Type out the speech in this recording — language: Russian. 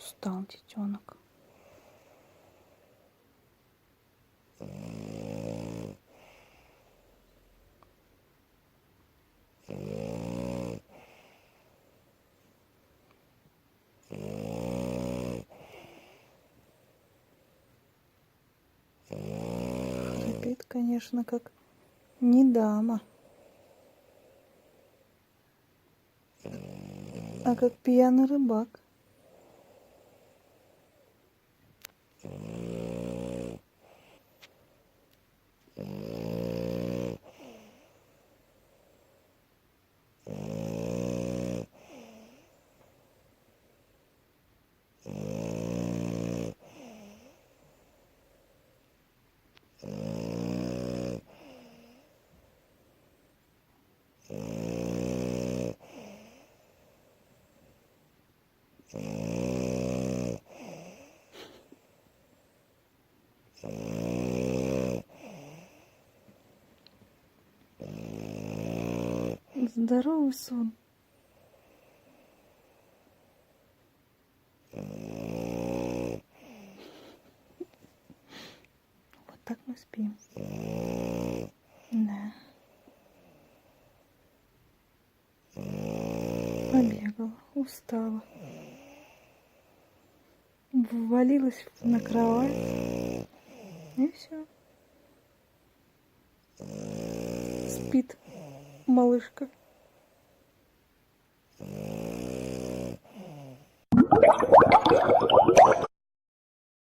Устал детенок. Храпит, конечно, как не дама, а как пьяный рыбак. Здоровый сон. Вот так мы спим. Да. Побегала, устала. Ввалилась на кровать. И все. Спит малышка.